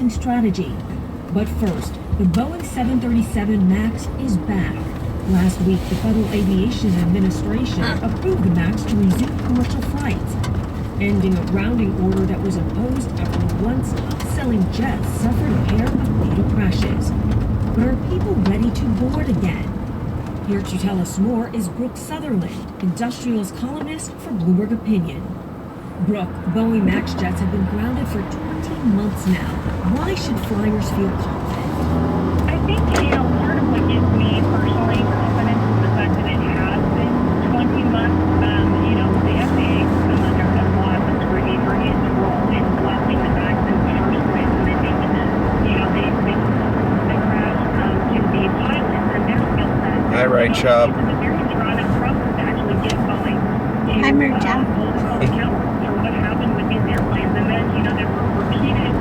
pricing strategy. But first, the Boeing 737 MAX is back. Last week, the Federal Aviation Administration approved the MAX to resume commercial flights, ending a grounding order that was imposed after the once top-selling jet suffered a pair of fatal crashes. But are people ready to board again? Here to tell us more is Brooke Sutherland, industrials columnist for Bloomberg Opinion. Brooke, Boeing MAX jets have been grounded for 20 months now. Why should flyers feel confident? I think, part of what gives me personally confidence is the fact that it has been 20 months. The FAA has come under a lot of scrutiny for its role in selecting the MAX in the first place. And I think, they crashed to the pilots and their skill set. Hi, right, Chub. It's a very drawn-out process to actually get Boeing to Hi, Mirja. hold accountable for what happened with these airplanes. And then, there were repeated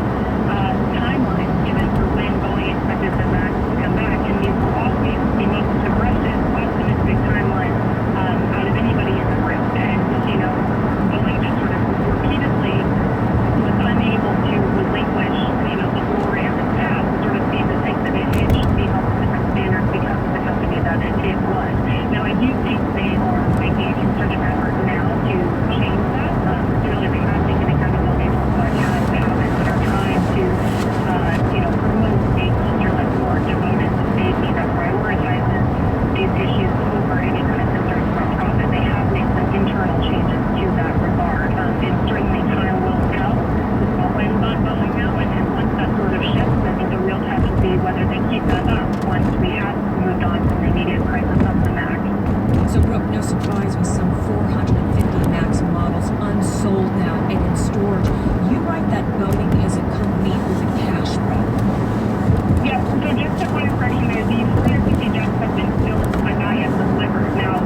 timelines given for when Boeing expected the MAX to come back. And these were always the most aggressive, optimistic timelines out of anybody in the room. And, Boeing just sort of repeatedly was unable to relinquish, the glory of its past and sort of seemed to think that it should be held to different standards because of the company that it was. Now, I do think they are making a concerted effort now to change that. Clearly, they have taken accountability for what has happened and are trying to, promote a culture that's more devoted to safety, that prioritizes these issues over any kind of concerns about profit. They have made some internal changes to that regard. And certainly time will tell. This all lands on Boeing now, and once that sort of shifts, I think the real test will be whether they keep that up once we have moved on from the immediate crisis of the MAX. So, Brooke, no surprise with some 450 MAX models unsold now and in storage. You write that Boeing is a company with a cash problem. Yeah, so just a point of correction there, the 450 jets have been still not yet delivered. Now,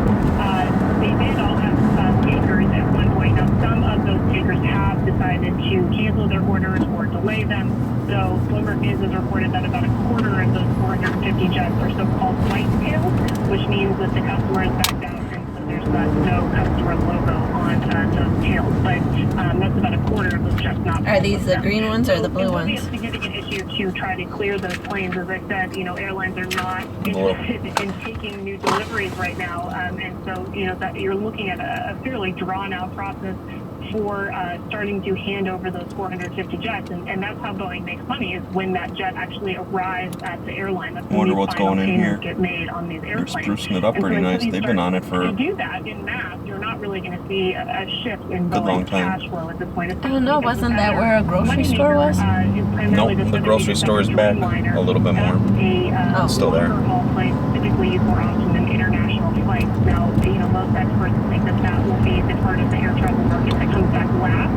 they did all have takers at one point. Now, some of those takers have decided to cancel their orders or delay them. So Bloomberg News has reported that about a quarter of those 450 jets are so-called white tails, which means that the customer is backed out, and so there's no customer logo on those tails. But that's about a quarter of those jets. Not Are these the green ones or the blue ones? ones? It will be a significant issue to try to clear those planes. As I said, airlines are not interested in taking new deliveries right now, and so that you're looking at a fairly drawn-out process for starting to hand over those 450 jets, and that's how Boeing makes money, is when that jet actually arrives at the airline. That's Wonder what's going in here. Get made on these They're airplanes. sprucing it up pretty nice. They've been on it for to do that in mass. You're not really going to see a shift in good long Boeing's time. cash flow at this point. I don't know. Wasn't that where a grocery store was? Nope, the grocery store is back a little bit more. It's still there. Flights typically use more often than international flights. Now, most experts think that will be the part of the air travel market that comes back last.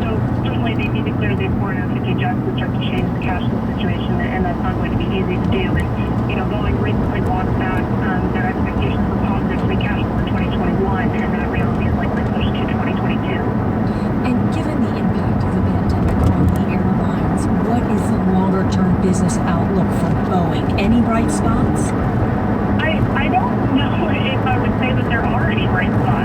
So certainly they need to clear these 450 jets to start to change the cash flow situation, and that's not going to be easy to do. And Boeing recently walked back their expectations for positive free cash flow in 2021, and that reality is likely pushed to 2022. And given the impact of the pandemic on the airlines, what is the longer-term business outlook for Boeing? Any bright spots? I don't know if I would say that there are any bright spots.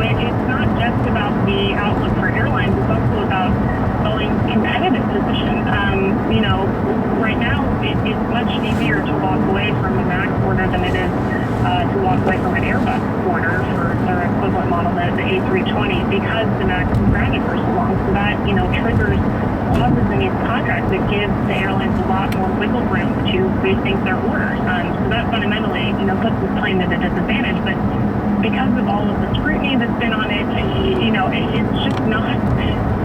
It's not just about the outlook for airlines. It's also about Boeing's competitive position. Right now it's much easier to walk away from the MAX order than it is to walk away from an Airbus order for their equivalent model, the A320, because the MAX is grounded for so long. So that, triggers clauses in these contracts that give the airlines a lot more wiggle room to rethink their orders. So that fundamentally, puts this plane at a disadvantage. But because of all of the scrutiny that's been on it, it's just not,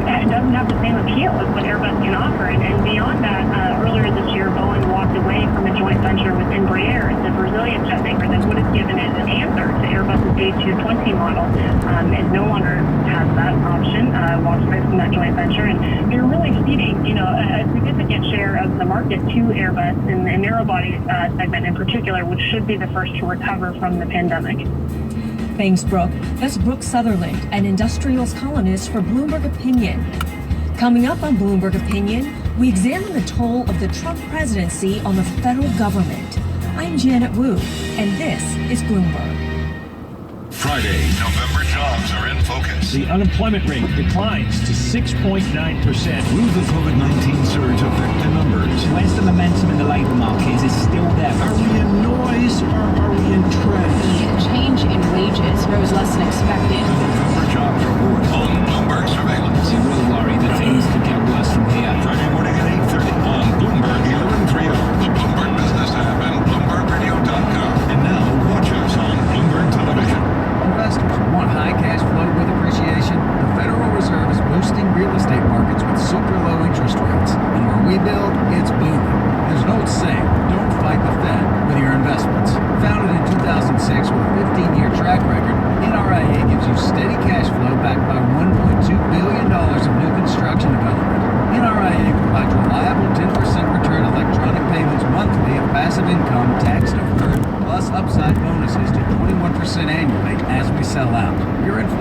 it doesn't have the same appeal as what Airbus can offer. And beyond that, earlier this year, Boeing walked away from a joint venture with Embraer, the Brazilian jet maker that would have given it an answer to Airbus's A220 model. It no longer has that option, walked away from that joint venture. And you're really feeding, a significant share of the market to Airbus in the narrow-body segment in particular, which should be the first to recover from the pandemic. Thanks, Brooke. That's Brooke Sutherland, an industrials columnist for Bloomberg Opinion. Coming up on Bloomberg Opinion, we examine the toll of the Trump presidency on the federal government. I'm Janet Wu, and this is Bloomberg. Friday, November jobs are in focus. The unemployment rate declines to 6.9%. Will the COVID-19 surge affect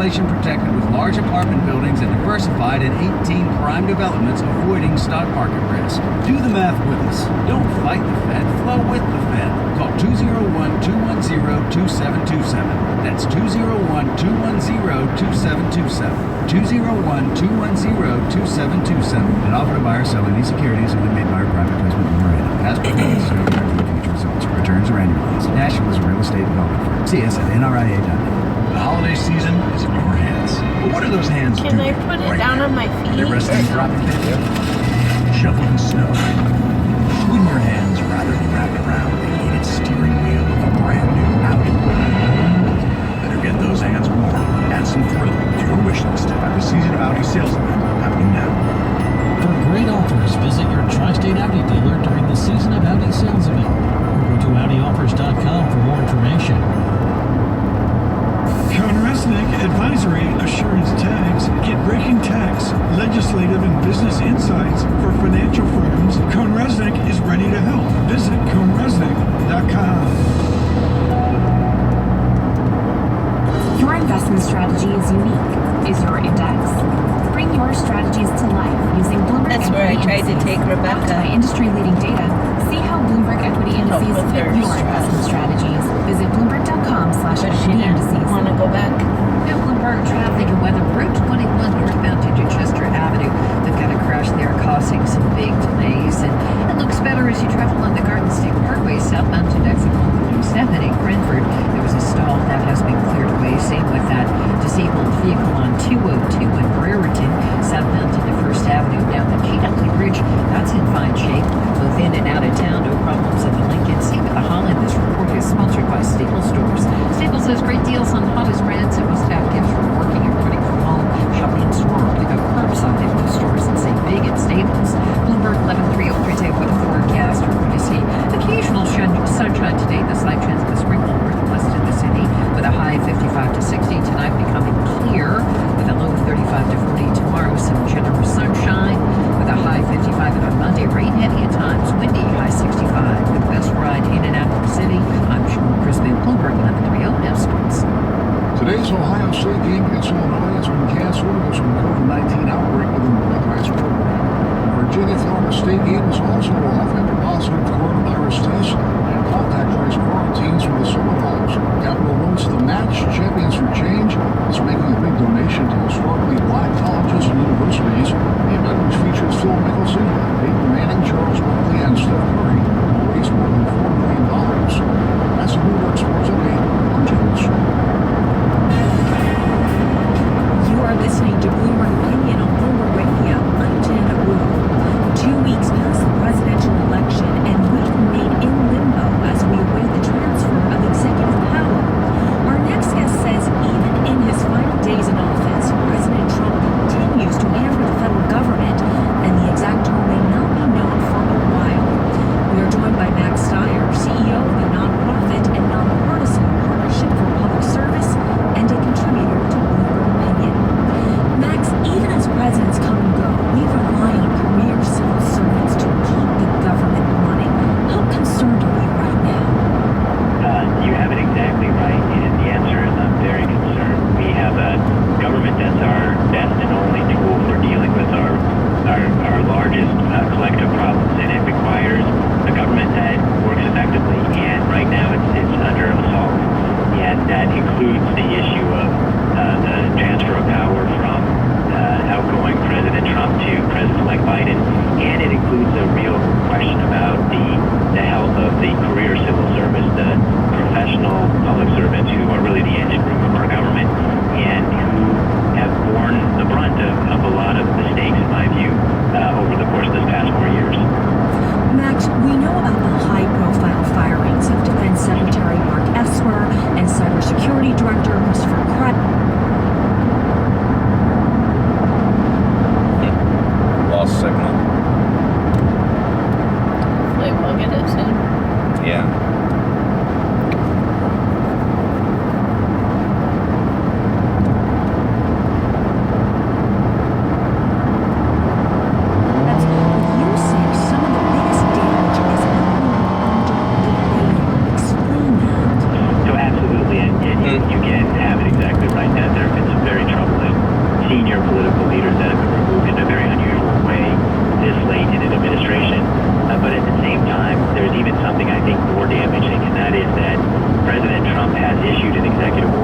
Legislation protected with large apartment buildings and diversified in 18 prime developments, avoiding stock market risk. Do the math with us. Don't fight the Fed, flow with the Fed. Call 201-210-2727. That's 201-210-2727. 201-210-2727. An offer to buy or sell any securities only made by our private placement memorandum. Past performance is no guarantee of future results. Returns are annualized. National is a real estate development firm. See us at nria.net. The holiday season is in your hands. But what are those hands Can doing I put it right down now? on my Are they feet? resting, dropping paper? Shoveling snow. Wouldn't your hands rather be wrapped around the heated steering wheel of a brand new Audi? Better get those hands warm. Add some thrill to your wish list at the Season of Audi sales event happening now. For great offers, visit your Tri-State Audi dealer during the Season of Audi sales event, or go to AudiOffers.com for more information. Conresnick Advisory Assurance Tags. Get breaking tax, legislative, and business insights for financial firms. Conresnick is ready to help. Visit conresnick.com. Your investment strategy is unique. Is your index? Bring your strategies to life using Bloomberg That's where I Equity tried to Indices. take Backed by Rebecca. industry-leading data, see how Bloomberg Equity Help Indices with fit her your investment strategies. Visit But she bloomberg.com/equity didn't indices. want to go back. Now, Bloomberg traffic and weather. Route 21 northbound to Chester Avenue. They've got a crash there causing some big delays. And it looks better as you travel on the Garden State Parkway southbound to exit 137 in Cranford. There was a stall that has been cleared away. Same with that disabled vehicle on 202 in Brereton, southbound to the First Avenue. Down the Keatley Bridge, that's in fine shape. Both in and out of town, no problems at the Lincoln. Same with the Holland. This report is sponsored by Staples Stores. Staples has great deals on hottest brands and must-have gifts for working or putting from home. Shopping in store or pick up curbside at most stores and save big at Staples. Bloomberg 11:30 3-day weather forecast. We're going to see occasional sunshine today. The slight chance of a sprinkle northwest of the city with a high 55 to 60. Tonight becoming clear with a low 35 to 40. Tomorrow some generous sunshine with a high 55. And on Monday rain heavy at times, windy, high 65. The best ride in and out of the city. I'm Sean Crispin, Bloomberg 11:30 now sports. Today's Ohio State game against Illinois has been canceled because of a COVID-19 outbreak within the Buckeyes program. The Virginia-Florida State game is also off after positive coronavirus tests and contact trace quarantines for the Seminoles. Capital One's The Match, Champions for Change, is making a big donation to historically black colleges and universities. The event, which features Phil Mickelson, Peyton Manning, Charles Barkley, and Steph Curry, will raise more than $4 million. That's a Bloomberg Sports Update. I'm James. You are listening to Bloomberg Opinion on Bloomberg Radio. I'm Janet Wu. 2 weeks past the presidential election, and we remain in limbo as we await the transfer of executive power. Our next guest says even in his final days in office, President Trump continues to hammer the federal government, and the exact term may not be known for a while. We are joined by Max Stier, CEO of the nonprofit and nonpartisan Partnership for Public Service, and a contributor to Bloomberg Opinion. Max, even as presidents come and go, we rely on career civil servants to keep the government running. How concerned are you right now? You have it exactly right, and the answer is I'm very concerned. We have a government that's our best and only tool for dealing with our largest collective problems, and it requires a government that works effectively, and right now it's under assault. And that includes the issue of the transfer of power from outgoing President Trump to President-elect Biden, and it includes a real question about the health of the career civil service, the professional public servants who are really the engine room of our government and who have borne the brunt of a lot of mistakes, in my view, over the course of this past 4 years. Max, we know about the high-profile firings of Defense Secretary Mark Esper and Cybersecurity Director Christopher Krebs. Lost signal. Wait, we'll get it soon. Yeah. executive